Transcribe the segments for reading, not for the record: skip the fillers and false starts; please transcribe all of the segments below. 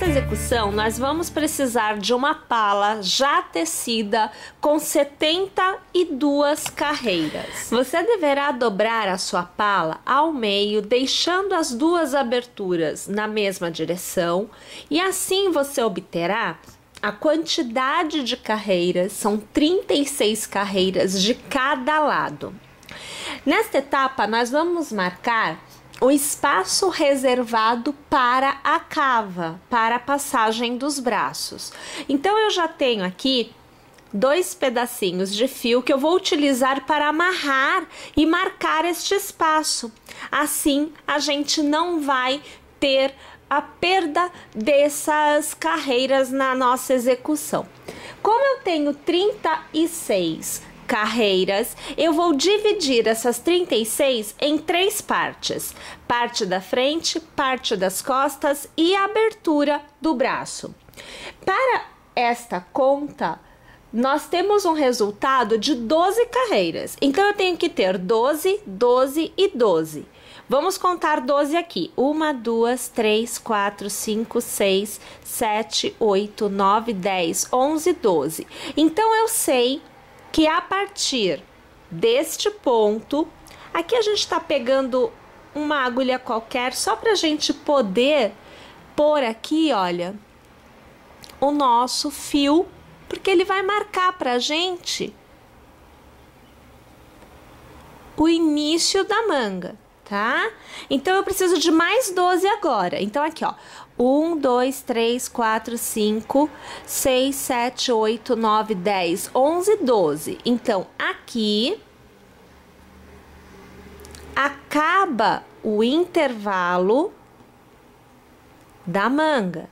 Nesta execução, nós vamos precisar de uma pala já tecida com 72 carreiras. Você deverá dobrar a sua pala ao meio, deixando as duas aberturas na mesma direção, e assim você obterá a quantidade de carreiras, são 36 carreiras de cada lado. Nesta etapa, nós vamos marcar o espaço reservado para a cava, para a passagem dos braços. Então, eu já tenho aqui 2 pedacinhos de fio que eu vou utilizar para amarrar e marcar este espaço. Assim, a gente não vai ter a perda dessas carreiras na nossa execução. Como eu tenho 36 carreiras, eu vou dividir essas 36 em 3 partes: parte da frente, parte das costas e a abertura do braço. Para esta conta, nós temos um resultado de 12 carreiras, então eu tenho que ter 12, 12 e 12. Vamos contar 12 aqui. 1, 2, 3, 4, 5, 6, 7, 8, 9, 10, 11, 12. Então, eu sei que a partir deste ponto, aqui a gente está pegando uma agulha qualquer, só para a gente poder pôr aqui, olha, o nosso fio, porque ele vai marcar para a gente o início da manga, tá? Então, eu preciso de mais 12 agora. Então, aqui, ó, 1, 2, 3, 4, 5, 6, 7, 8, 9, 10, 11, 12. Então, aqui acaba o intervalo da manga.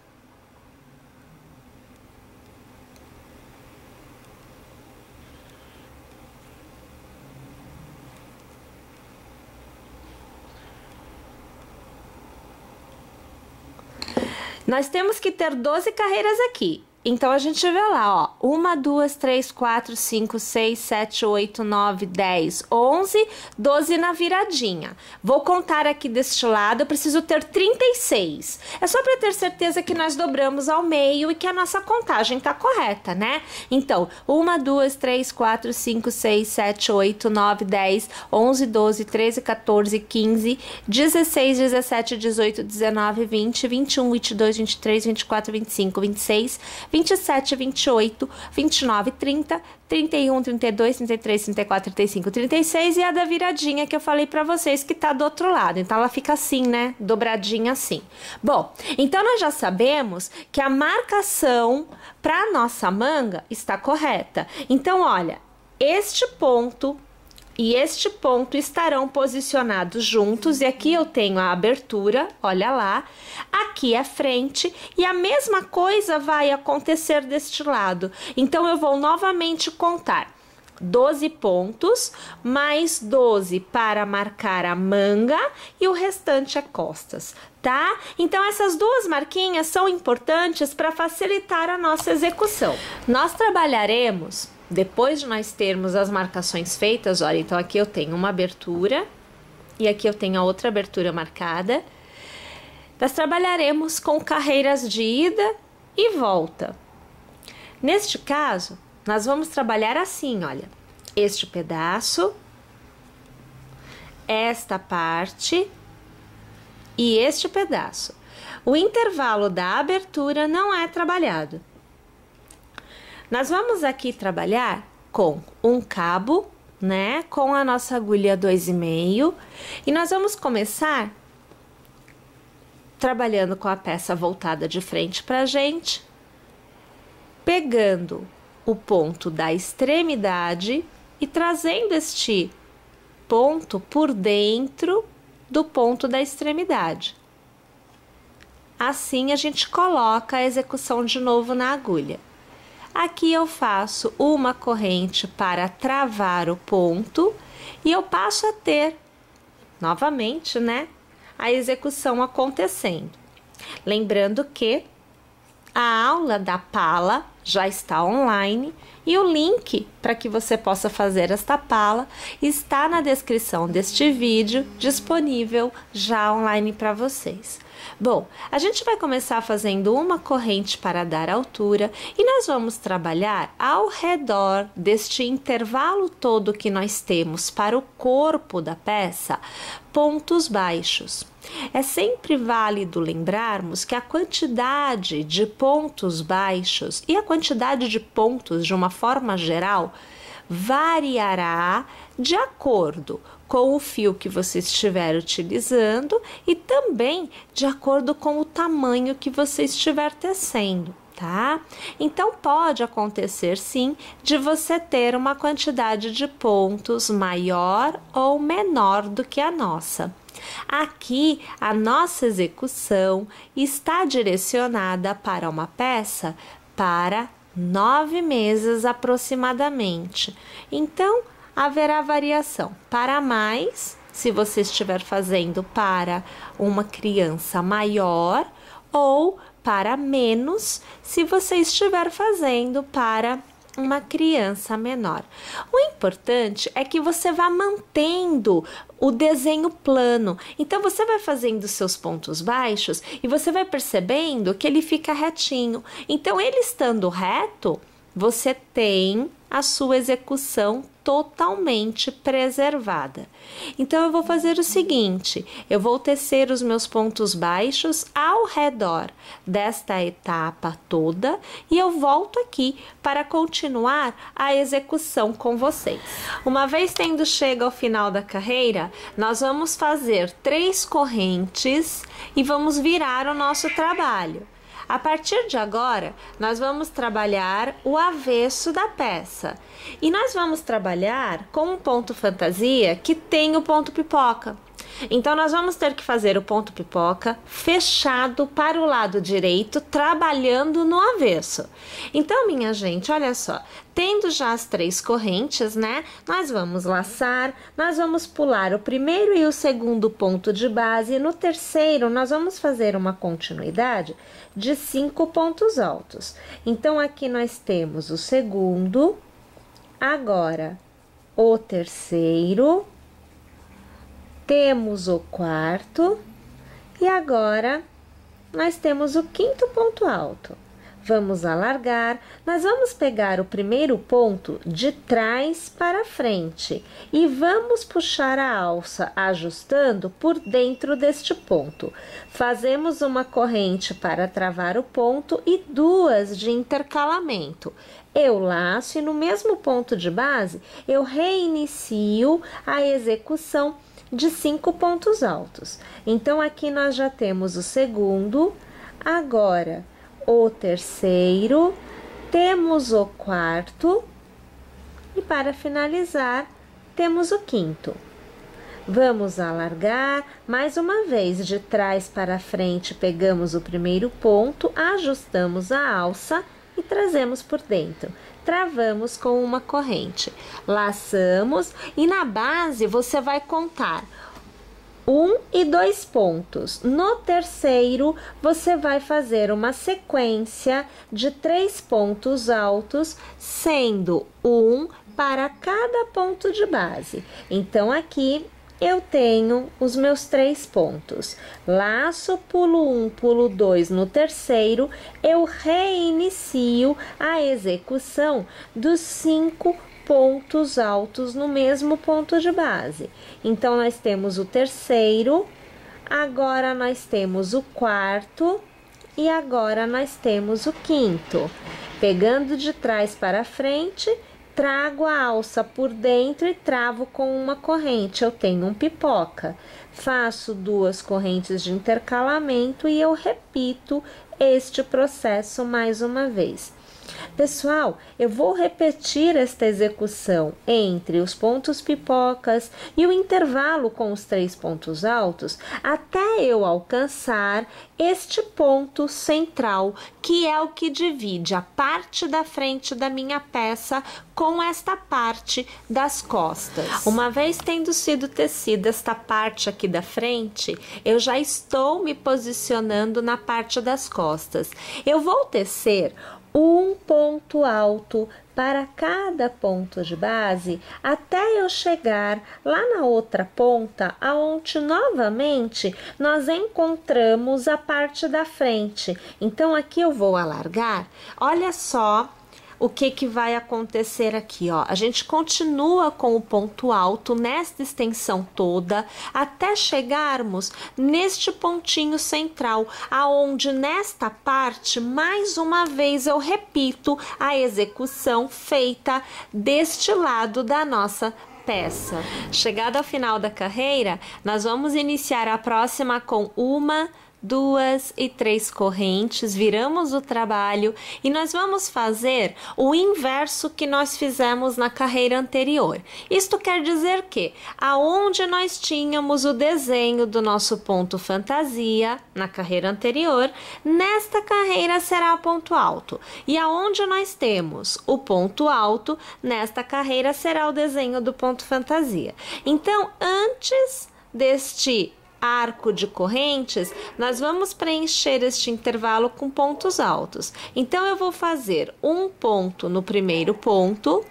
Nós temos que ter 12 carreiras aqui. Então, a gente vê lá, ó, 1, 2, 3, 4, 5, 6, 7, 8, 9, 10, 11, 12 na viradinha. Vou contar aqui deste lado, eu preciso ter 36. É só para ter certeza que nós dobramos ao meio e que a nossa contagem tá correta, né? Então, 1, 2, 3, 4, 5, 6, 7, 8, 9, 10, 11, 12, 13, 14, 15, 16, 17, 18, 19, 20, 21, 22, 23, 24, 25, 26, 27, 28, 29, 30, 31, 32, 33, 34, 35, 36 e a da viradinha que eu falei pra vocês que tá do outro lado. Então, ela fica assim, né? Dobradinha assim. Bom, então nós já sabemos que a marcação pra nossa manga está correta. Então, olha, este ponto e este ponto estarão posicionados juntos, e aqui eu tenho a abertura, olha lá, aqui é frente, e a mesma coisa vai acontecer deste lado. Então, eu vou novamente contar 12 pontos, mais 12 para marcar a manga, e o restante é costas, tá? Então, essas duas marquinhas são importantes para facilitar a nossa execução. Nós trabalharemos, depois de nós termos as marcações feitas, olha, então aqui eu tenho uma abertura e aqui eu tenho a outra abertura marcada. Nós trabalharemos com carreiras de ida e volta. Neste caso, nós vamos trabalhar assim, olha, este pedaço, esta parte e este pedaço. O intervalo da abertura não é trabalhado. Nós vamos aqui trabalhar com um cabo, né, com a nossa agulha 2,5, e nós vamos começar trabalhando com a peça voltada de frente pra gente, pegando o ponto da extremidade e trazendo este ponto por dentro do ponto da extremidade. Assim, a gente coloca a execução de novo na agulha. Aqui eu faço uma corrente para travar o ponto e eu passo a ter, novamente, né, a execução acontecendo. Lembrando que a aula da pala já está online e o link para que você possa fazer esta pala está na descrição deste vídeo, disponível já online para vocês. Bom, a gente vai começar fazendo uma corrente para dar altura e nós vamos trabalhar ao redor deste intervalo todo que nós temos para o corpo da peça, pontos baixos. É sempre válido lembrarmos que a quantidade de pontos baixos e a quantidade de pontos de uma forma geral variará de acordo com o fio que você estiver utilizando e também de acordo com o tamanho que você estiver tecendo, tá? Então, pode acontecer sim de você ter uma quantidade de pontos maior ou menor do que a nossa. Aqui, a nossa execução está direcionada para uma peça para 9 meses aproximadamente. Então, haverá variação para mais, se você estiver fazendo para uma criança maior, ou para menos, se você estiver fazendo para uma criança menor. O importante é que você vá mantendo o desenho plano. Então, você vai fazendo seus pontos baixos e você vai percebendo que ele fica retinho. Então, ele estando reto, você tem a sua execução totalmente preservada. Então, eu vou fazer o seguinte, eu vou tecer os meus pontos baixos ao redor desta etapa toda e eu volto aqui para continuar a execução com vocês. Uma vez tendo chego ao final da carreira, nós vamos fazer 3 correntes e vamos virar o nosso trabalho. A partir de agora, nós vamos trabalhar o avesso da peça. E nós vamos trabalhar com um ponto fantasia que tem o ponto pipoca. Então, nós vamos ter que fazer o ponto pipoca fechado para o lado direito, trabalhando no avesso. Então, minha gente, olha só, tendo já as 3 correntes, né? Nós vamos laçar, nós vamos pular o primeiro e o segundo ponto de base, e no terceiro nós vamos fazer uma continuidade de 5 pontos altos. Então, aqui nós temos o segundo, agora o terceiro, temos o quarto e agora nós temos o 5º ponto alto. Vamos alargar, nós vamos pegar o primeiro ponto de trás para frente e vamos puxar a alça ajustando por dentro deste ponto. Fazemos uma corrente para travar o ponto e 2 de intercalamento. Eu laço e no mesmo ponto de base eu reinicio a execução de 5 pontos altos. Então, aqui nós já temos o segundo, agora o terceiro, temos o quarto e para finalizar, temos o 5º. Vamos alargar, mais uma vez, de trás para frente, pegamos o primeiro ponto, ajustamos a alça e trazemos por dentro. Travamos com uma corrente, laçamos e na base você vai contar 1 e 2 pontos. No terceiro, você vai fazer uma sequência de 3 pontos altos, sendo 1 para cada ponto de base. Então, aqui eu tenho os meus 3 pontos. Laço, pulo 1, pulo 2 no terceiro, eu reinicio a execução dos 5 pontos altos no mesmo ponto de base. Então, nós temos o terceiro, agora nós temos o quarto e agora nós temos o 5º. Pegando de trás para frente, trago a alça por dentro e travo com uma corrente. Eu tenho um pipoca. Faço 2 correntes de intercalamento e eu repito este processo mais uma vez. Pessoal, eu vou repetir esta execução entre os pontos pipocas e o intervalo com os 3 pontos altos até eu alcançar este ponto central, que é o que divide a parte da frente da minha peça com esta parte das costas. Uma vez tendo sido tecida esta parte aqui da frente, eu já estou me posicionando na parte das costas. Eu vou tecer um ponto alto para cada ponto de base, até eu chegar lá na outra ponta, aonde novamente nós encontramos a parte da frente. Então, aqui eu vou alargar, olha só o que vai acontecer aqui, ó. A gente continua com o ponto alto nesta extensão toda até chegarmos neste pontinho central, aonde nesta parte, mais uma vez eu repito a execução feita deste lado da nossa peça. Chegado ao final da carreira, nós vamos iniciar a próxima com uma, 2 e 3 correntes, viramos o trabalho e nós vamos fazer o inverso que nós fizemos na carreira anterior. Isto quer dizer que aonde nós tínhamos o desenho do nosso ponto fantasia na carreira anterior, nesta carreira será o ponto alto. E aonde nós temos o ponto alto, nesta carreira será o desenho do ponto fantasia. Então, antes deste arco de correntes, nós vamos preencher este intervalo com pontos altos. Então, eu vou fazer um ponto no primeiro ponto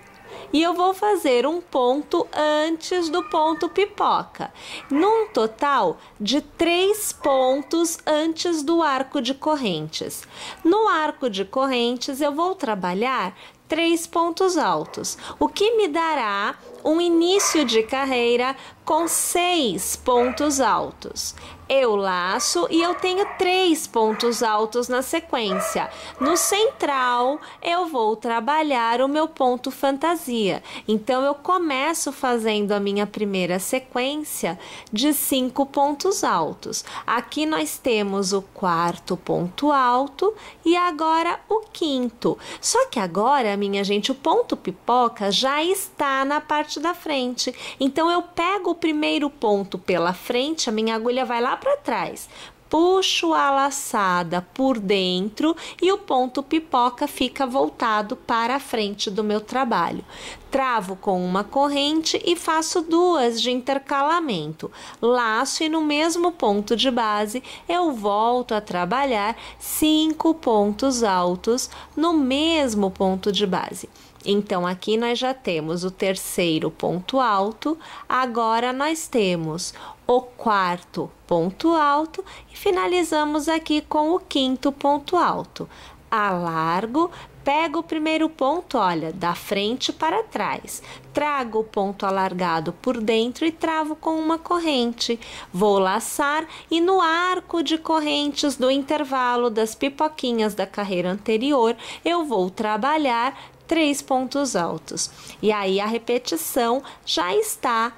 e eu vou fazer um ponto antes do ponto pipoca, num total de 3 pontos antes do arco de correntes. No arco de correntes, eu vou trabalhar 3 pontos altos, o que me dará um início de carreira com 6 pontos altos. Eu laço e eu tenho 3 pontos altos na sequência. No central, eu vou trabalhar o meu ponto fantasia. Então, eu começo fazendo a minha primeira sequência de 5 pontos altos. Aqui nós temos o quarto ponto alto e agora o quinto. Só que agora, minha gente, o ponto pipoca já está na parte da frente. Então, eu pego o primeiro ponto pela frente, a minha agulha vai lá para trás, puxo a laçada por dentro e o ponto pipoca fica voltado para a frente do meu trabalho. Travo com uma corrente e faço 2 de intercalamento. Laço e no mesmo ponto de base eu volto a trabalhar 5 pontos altos no mesmo ponto de base. Então, aqui nós já temos o terceiro ponto alto, agora nós temos o quarto ponto alto e finalizamos aqui com o quinto ponto alto. Alargo, pego o primeiro ponto, olha, da frente para trás, trago o ponto alargado por dentro e travo com uma corrente. Vou laçar e no arco de correntes do intervalo das pipoquinhas da carreira anterior, eu vou trabalhar 3 pontos altos. E aí a repetição já está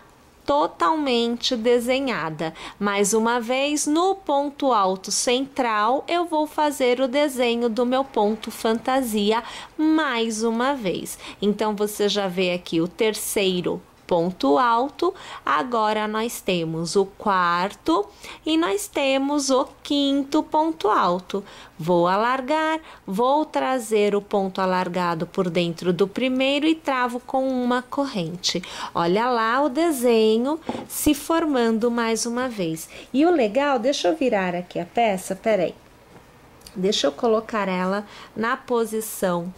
totalmente desenhada. Mais uma vez, no ponto alto central, eu vou fazer o desenho do meu ponto fantasia mais uma vez. Então, você já vê aqui o terceiro ponto alto, agora nós temos o quarto e nós temos o quinto ponto alto. Vou alargar, vou trazer o ponto alargado por dentro do primeiro e travo com uma corrente. Olha lá o desenho se formando mais uma vez. E o legal, deixa eu virar aqui a peça, peraí. Deixa eu colocar ela na posição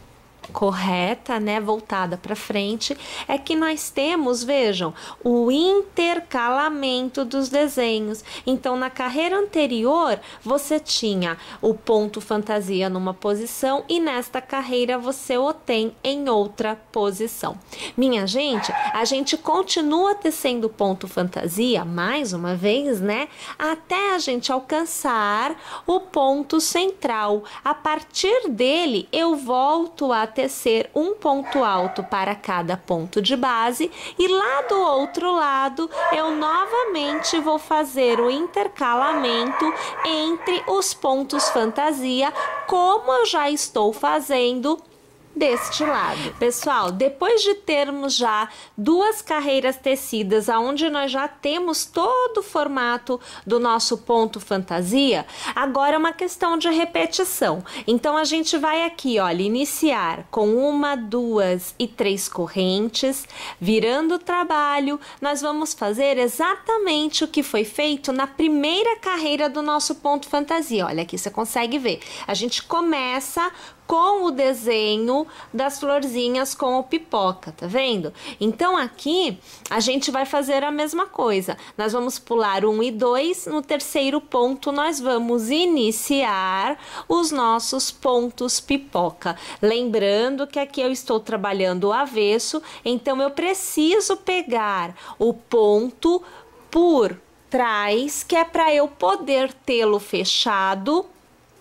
correta, né, voltada para frente, é que nós temos, vejam, o intercalamento dos desenhos. Então, na carreira anterior, você tinha o ponto fantasia numa posição e nesta carreira você o tem em outra posição. Minha gente, a gente continua tecendo ponto fantasia, mais uma vez, né, até a gente alcançar o ponto central. A partir dele, eu volto a tecer um ponto alto para cada ponto de base e lá do outro lado eu novamente vou fazer o intercalamento entre os pontos fantasia, como eu já estou fazendo deste lado. Pessoal, depois de termos já 2 carreiras tecidas, aonde nós já temos todo o formato do nosso ponto fantasia, agora é uma questão de repetição. Então, a gente vai aqui, olha, iniciar com 1, 2 e 3 correntes, virando o trabalho, nós vamos fazer exatamente o que foi feito na primeira carreira do nosso ponto fantasia. Olha, aqui você consegue ver. A gente começa com o desenho das florzinhas com o pipoca, tá vendo? Então aqui a gente vai fazer a mesma coisa. Nós vamos pular 1 e 2, no terceiro ponto nós vamos iniciar os nossos pontos pipoca. Lembrando que aqui eu estou trabalhando o avesso, então eu preciso pegar o ponto por trás, que é para eu poder tê-lo fechado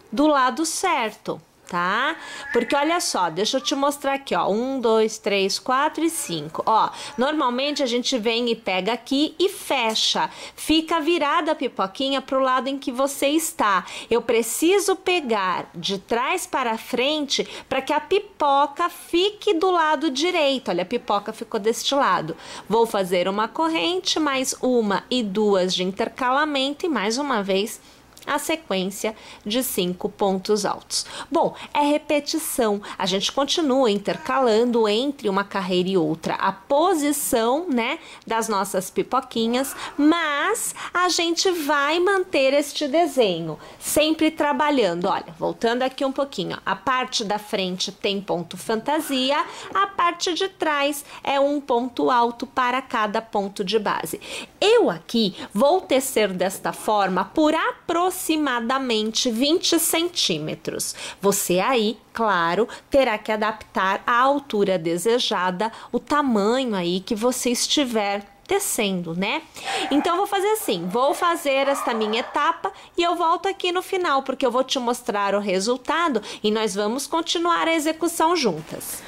do lado certo, tá? Porque olha só, deixa eu te mostrar aqui, ó, 1, 2, 3, 4 e 5, ó, normalmente a gente vem e pega aqui e fecha, fica virada a pipoquinha pro lado em que você está. Eu preciso pegar de trás para frente para que a pipoca fique do lado direito. Olha, a pipoca ficou deste lado. Vou fazer uma corrente, mais 1 e 2 de intercalamento e mais uma vez a sequência de 5 pontos altos. Bom, é repetição, a gente continua intercalando entre uma carreira e outra a posição, né, das nossas pipoquinhas, mas a gente vai manter este desenho, sempre trabalhando. Olha, voltando aqui um pouquinho, a parte da frente tem ponto fantasia, a parte de trás é um ponto alto para cada ponto de base. Eu aqui vou tecer desta forma por aproximadamente 20 centímetros. Você aí, claro, terá que adaptar a altura desejada, o tamanho aí que você estiver tecendo, né? Então, vou fazer assim, vou fazer esta minha etapa e eu volto aqui no final, porque eu vou te mostrar o resultado e nós vamos continuar a execução juntas.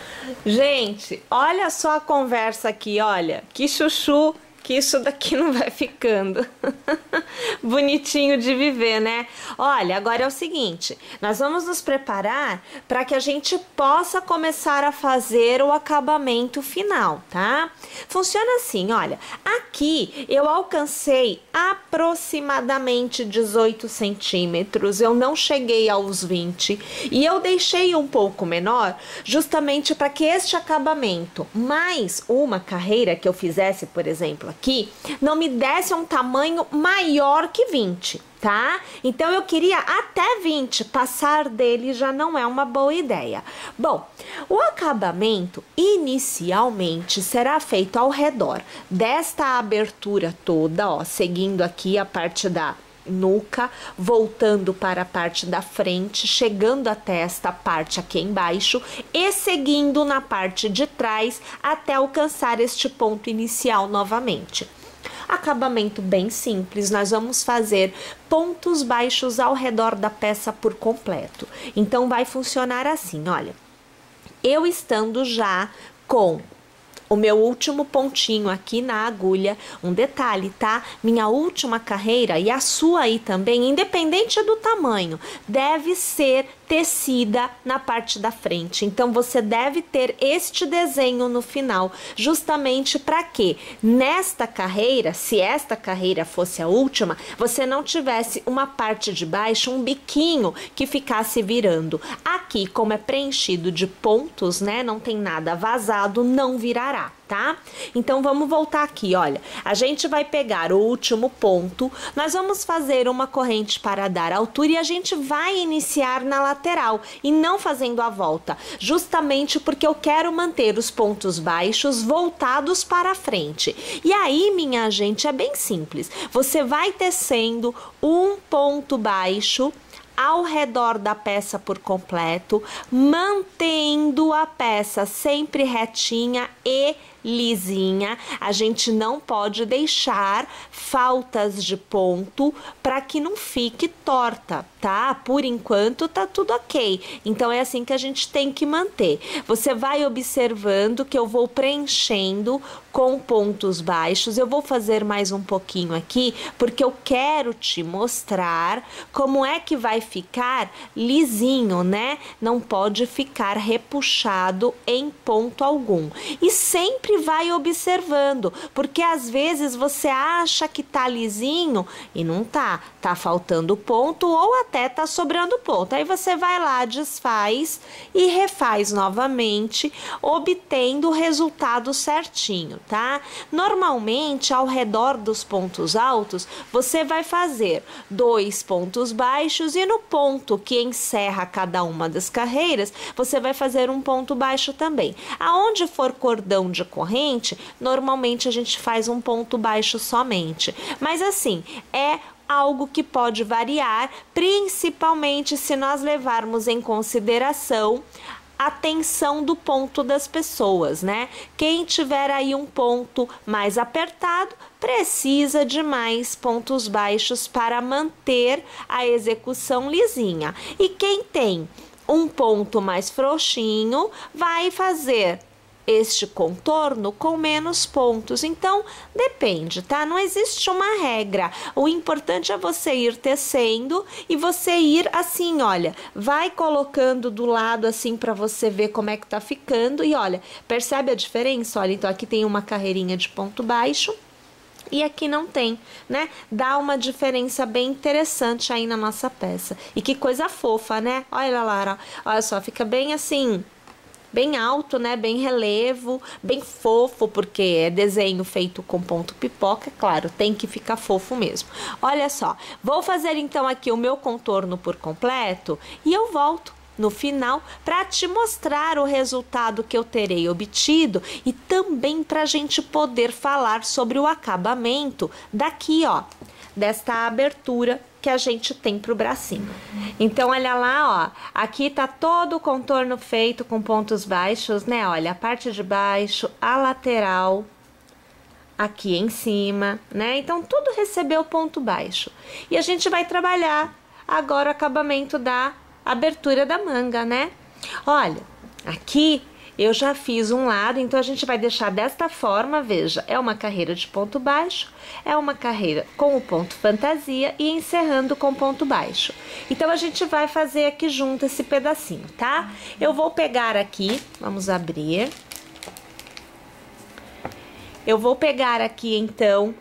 Gente, olha só a conversa aqui, olha, que chuchu que isso daqui não vai ficando bonitinho de viver, né? Olha, agora é o seguinte, nós vamos nos preparar para que a gente possa começar a fazer o acabamento final, tá? Funciona assim, olha, aqui eu alcancei aproximadamente 18 centímetros, eu não cheguei aos 20 e eu deixei um pouco menor justamente para que este acabamento mais uma carreira que eu fizesse, por exemplo, aqui, não me desse um tamanho maior que 20, tá? Então, eu queria até 20, passar dele já não é uma boa ideia. Bom, o acabamento inicialmente será feito ao redor desta abertura toda, ó, seguindo aqui a parte da nuca, voltando para a parte da frente, chegando até esta parte aqui embaixo e seguindo na parte de trás até alcançar este ponto inicial novamente. Acabamento bem simples, nós vamos fazer pontos baixos ao redor da peça por completo. Então, vai funcionar assim, olha, eu estando já com o meu último pontinho aqui na agulha, um detalhe, tá? Minha última carreira e a sua aí também, independente do tamanho, deve ser tecida na parte da frente. Então, você deve ter este desenho no final, justamente para que nesta carreira, se esta carreira fosse a última, você não tivesse uma parte de baixo, um biquinho que ficasse virando. Aqui, como é preenchido de pontos, né, não tem nada vazado, não virará, tá? Então, vamos voltar aqui, olha, a gente vai pegar o último ponto, nós vamos fazer uma corrente para dar altura e a gente vai iniciar na lateral e não fazendo a volta, justamente porque eu quero manter os pontos baixos voltados para frente. E aí, minha gente, é bem simples, você vai tecendo um ponto baixo ao redor da peça por completo, mantendo a peça sempre retinha e lisinha. A gente não pode deixar faltas de ponto para que não fique torta, tá? Por enquanto tá tudo ok. Então é assim que a gente tem que manter. Você vai observando que eu vou preenchendo com pontos baixos. Eu vou fazer mais um pouquinho aqui, porque eu quero te mostrar como é que vai ficar lisinho, né? Não pode ficar repuxado em ponto algum. E sempre vai observando, porque às vezes você acha que tá lisinho e não tá faltando ponto ou até tá sobrando ponto. Aí você vai lá, desfaz e refaz novamente, obtendo o resultado certinho. tá? Normalmente, ao redor dos pontos altos, você vai fazer 2 pontos baixos e no ponto que encerra cada uma das carreiras, você vai fazer um ponto baixo também. Aonde for cordão de corrente, normalmente a gente faz um ponto baixo somente. Mas assim, é algo que pode variar, principalmente se nós levarmos em consideração a tensão do ponto das pessoas, né? Quem tiver aí um ponto mais apertado precisa de mais pontos baixos para manter a execução lisinha. E quem tem um ponto mais frouxinho vai fazer este contorno com menos pontos. Então, depende, tá? Não existe uma regra. O importante é você ir tecendo e você ir assim, olha, vai colocando do lado assim para você ver como é que tá ficando. E olha, percebe a diferença? Olha, então aqui tem uma carreirinha de ponto baixo e aqui não tem, né? Dá uma diferença bem interessante aí na nossa peça. E que coisa fofa, né? Olha lá, olha só, fica bem assim, bem alto, né? Bem relevo, bem fofo, porque é desenho feito com ponto pipoca, claro, tem que ficar fofo mesmo. Olha só, vou fazer então aqui o meu contorno por completo e eu volto no final para te mostrar o resultado que eu terei obtido e também para a gente poder falar sobre o acabamento daqui, ó, desta abertura que a gente tem pro bracinho. Então, olha lá, ó, aqui tá todo o contorno feito com pontos baixos, né? Olha, a parte de baixo, a lateral, aqui em cima, né? Então, tudo recebeu ponto baixo. E a gente vai trabalhar agora o acabamento da abertura da manga, né? Olha, aqui eu já fiz um lado, então a gente vai deixar desta forma, veja, é uma carreira de ponto baixo, é uma carreira com o ponto fantasia e encerrando com ponto baixo. Então, a gente vai fazer aqui junto esse pedacinho, tá? Eu vou pegar aqui, vamos abrir. Eu vou pegar aqui, então,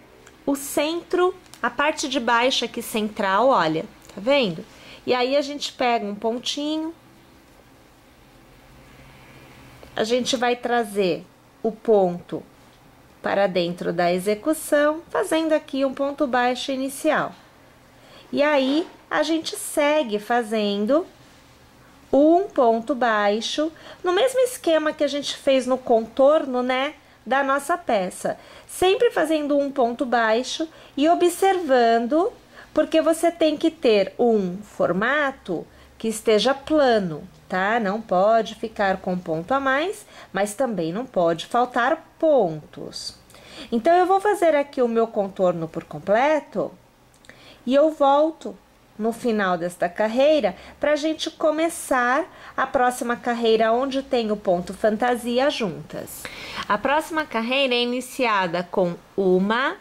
o centro, a parte de baixo aqui central, olha, tá vendo? E aí, a gente pega um pontinho, a gente vai trazer o ponto para dentro da execução, fazendo aqui um ponto baixo inicial. E aí, a gente segue fazendo um ponto baixo, no mesmo esquema que a gente fez no contorno, né, da nossa peça. Sempre fazendo um ponto baixo e observando, porque você tem que ter um formato que esteja plano, tá? Não pode ficar com ponto a mais, mas também não pode faltar pontos. Então, eu vou fazer aqui o meu contorno por completo e eu volto no final desta carreira para a gente começar a próxima carreira onde tem o ponto fantasia juntas. A próxima carreira é iniciada com 1,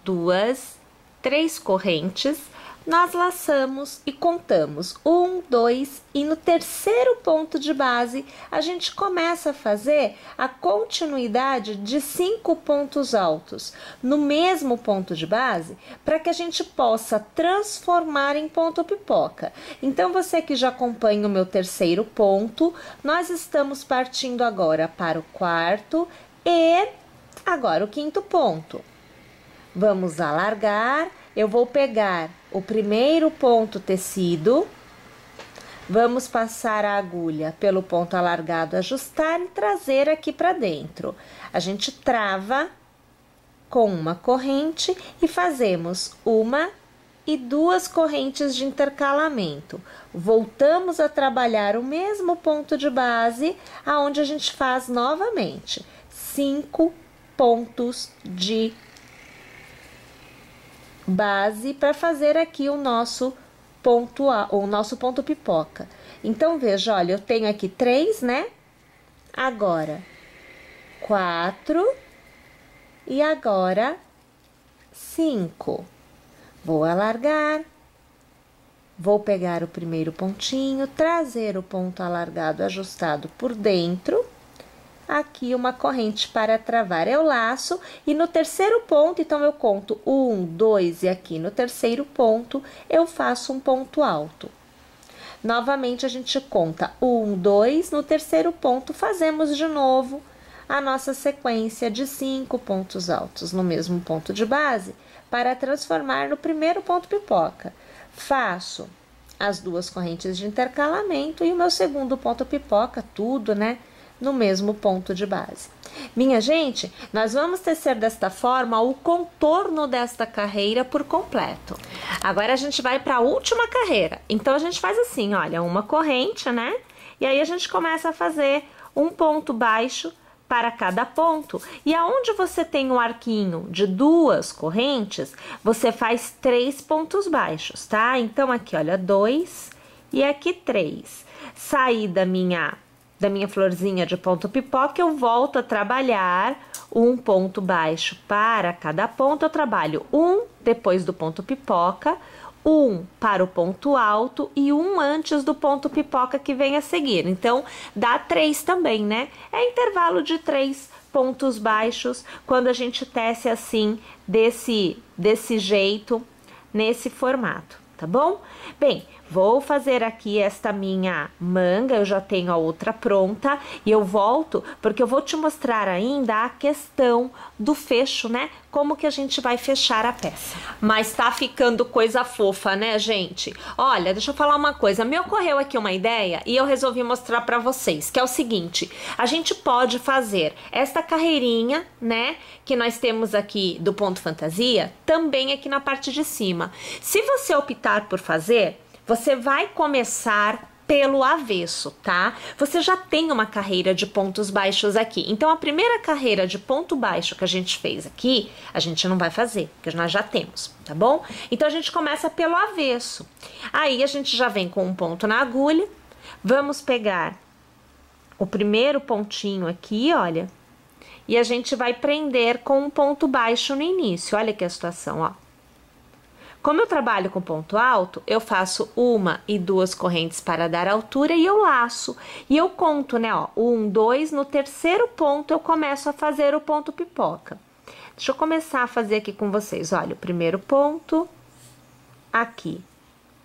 2, 3 correntes. Nós laçamos e contamos 1, 2 e no terceiro ponto de base a gente começa a fazer a continuidade de 5 pontos altos no mesmo ponto de base para que a gente possa transformar em ponto pipoca. Então, você que já acompanha o meu terceiro ponto, nós estamos partindo agora para o quarto e agora o quinto ponto. Vamos alargar. Eu vou pegar o primeiro ponto tecido, vamos passar a agulha pelo ponto alargado, ajustar e trazer aqui para dentro. A gente trava com uma corrente e fazemos 1 e 2 correntes de intercalamento. Voltamos a trabalhar o mesmo ponto de base, aonde a gente faz novamente 5 pontos de base para fazer aqui o nosso ponto pipoca. Então, veja, olha, eu tenho aqui 3, né? Agora 4 e agora 5. Vou alargar, vou pegar o primeiro pontinho, trazer o ponto alargado ajustado por dentro. Aqui uma corrente para travar, eu laço e no terceiro ponto, então eu conto 1, 2 e aqui no terceiro ponto eu faço um ponto alto. Novamente a gente conta 1, 2, no terceiro ponto fazemos de novo a nossa sequência de 5 pontos altos no mesmo ponto de base para transformar no primeiro ponto pipoca. Faço as 2 correntes de intercalamento e o meu segundo ponto pipoca, tudo, né, no mesmo ponto de base. Minha gente, nós vamos tecer desta forma o contorno desta carreira por completo. Agora a gente vai para a última carreira. Então a gente faz assim, olha, uma corrente, né? E aí a gente começa a fazer um ponto baixo para cada ponto. E aonde você tem um arquinho de 2 correntes, você faz 3 pontos baixos, tá? Então aqui, olha, 2 e aqui 3. Saí da minha florzinha de ponto pipoca, eu volto a trabalhar um ponto baixo para cada ponto. Eu trabalho um depois do ponto pipoca, um para o ponto alto e um antes do ponto pipoca que vem a seguir. Então, dá 3 também, né? É intervalo de 3 pontos baixos quando a gente tece assim, desse jeito, nesse formato, tá bom? Bem, vou fazer aqui esta minha manga, eu já tenho a outra pronta e eu volto porque eu vou te mostrar ainda a questão do fecho, né? Como que a gente vai fechar a peça. Mas tá ficando coisa fofa, né, gente? Olha, deixa eu falar uma coisa, me ocorreu aqui uma ideia e eu resolvi mostrar pra vocês, que é o seguinte, a gente pode fazer esta carreirinha, né, que nós temos aqui do ponto fantasia, também aqui na parte de cima. Se você optar por fazer, você vai começar pelo avesso, tá? Você já tem uma carreira de pontos baixos aqui. Então, a primeira carreira de ponto baixo que a gente fez aqui, a gente não vai fazer, porque nós já temos, tá bom? Então, a gente começa pelo avesso. Aí, a gente já vem com um ponto na agulha. Vamos pegar o primeiro pontinho aqui, olha. E a gente vai prender com um ponto baixo no início. Olha aqui a situação, ó. Como eu trabalho com ponto alto, eu faço 1 e 2 correntes para dar altura e eu laço. E eu conto, né, ó, 1, 2, no terceiro ponto eu começo a fazer o ponto pipoca. Deixa eu começar a fazer aqui com vocês, olha, o primeiro ponto, aqui,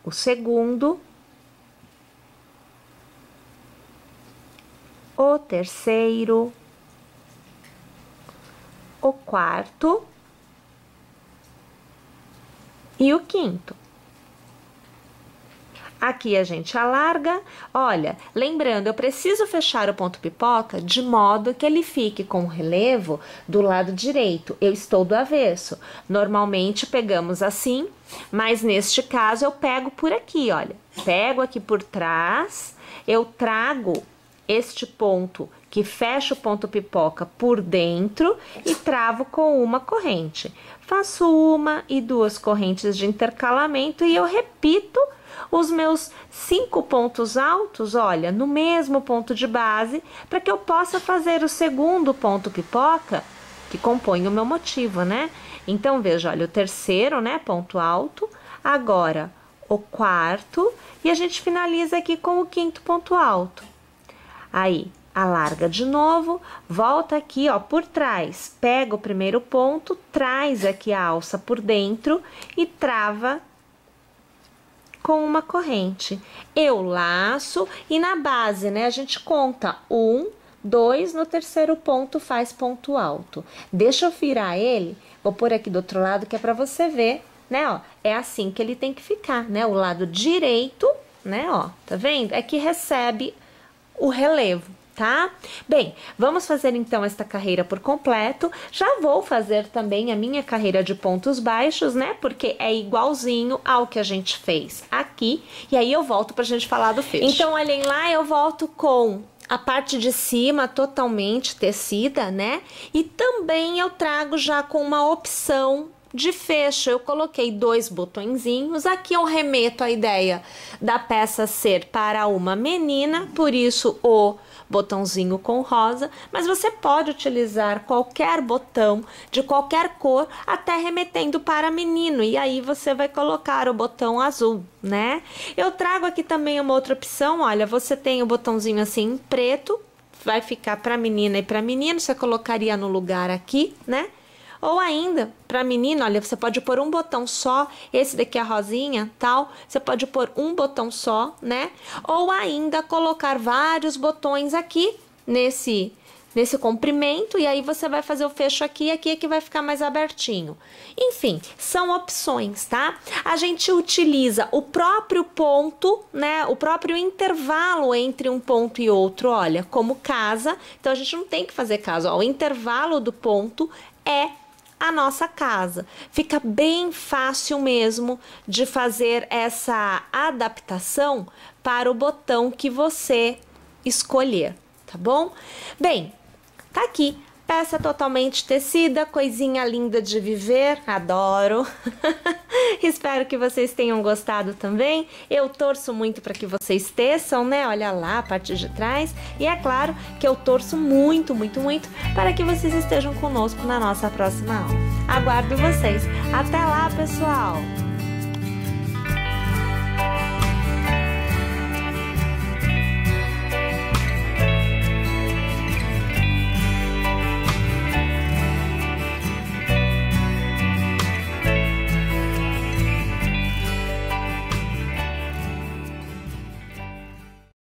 o segundo, o terceiro, o quarto, e o quinto. Aqui a gente alarga, olha, lembrando, eu preciso fechar o ponto pipoca de modo que ele fique com o relevo do lado direito. Eu estou do avesso. Normalmente pegamos assim, mas neste caso eu pego por aqui, olha. Pego aqui por trás, eu trago este ponto que fecha o ponto pipoca por dentro e travo com uma corrente. Faço 1 e 2 correntes de intercalamento e eu repito os meus 5 pontos altos, olha, no mesmo ponto de base, para que eu possa fazer o segundo ponto pipoca, que compõe o meu motivo, né? Então, veja, olha, o terceiro, né, ponto alto, agora o quarto, e a gente finaliza aqui com o quinto ponto alto. Aí, alarga de novo, volta aqui, ó, por trás, pega o primeiro ponto, traz aqui a alça por dentro e trava com uma corrente. Eu laço e na base, né, a gente conta 1, 2, no terceiro ponto faz ponto alto. Deixa eu virar ele, vou pôr aqui do outro lado que é pra você ver, né, ó, é assim que ele tem que ficar, né, o lado direito, né, ó, tá vendo? É que recebe o relevo, tá? Bem, vamos fazer então esta carreira por completo. Já vou fazer também a minha carreira de pontos baixos, né? Porque é igualzinho ao que a gente fez aqui. E aí eu volto pra gente falar do fecho. Então, olhem lá, eu volto com a parte de cima totalmente tecida, né? E também eu trago já com uma opção de fecho. Eu coloquei 2 botõezinhos. Aqui eu remeto a ideia da peça ser para uma menina, por isso o botãozinho com rosa, mas você pode utilizar qualquer botão de qualquer cor, até remetendo para menino, e aí você vai colocar o botão azul, né? Eu trago aqui também uma outra opção, olha, você tem o botãozinho assim em preto, vai ficar para menina e para menino, você colocaria no lugar aqui, né? Ou ainda, para menina, olha, você pode pôr um botão só, esse daqui é a rosinha, tal, você pode pôr um botão só, né? Ou ainda colocar vários botões aqui, nesse comprimento, e aí você vai fazer o fecho aqui e aqui é que vai ficar mais abertinho. Enfim, são opções, tá? A gente utiliza o próprio ponto, né? O próprio intervalo entre um ponto e outro, olha, como casa. Então a gente não tem que fazer casa, ó, o intervalo do ponto é a nossa casa. Fica bem fácil mesmo de fazer essa adaptação para o botão que você escolher, tá bom? Bem, tá aqui, peça totalmente tecida, coisinha linda de viver, adoro. Espero que vocês tenham gostado também. Eu torço muito para que vocês teçam, né? Olha lá a parte de trás. E é claro que eu torço muito, muito, muito para que vocês estejam conosco na nossa próxima aula. Aguardo vocês. Até lá, pessoal!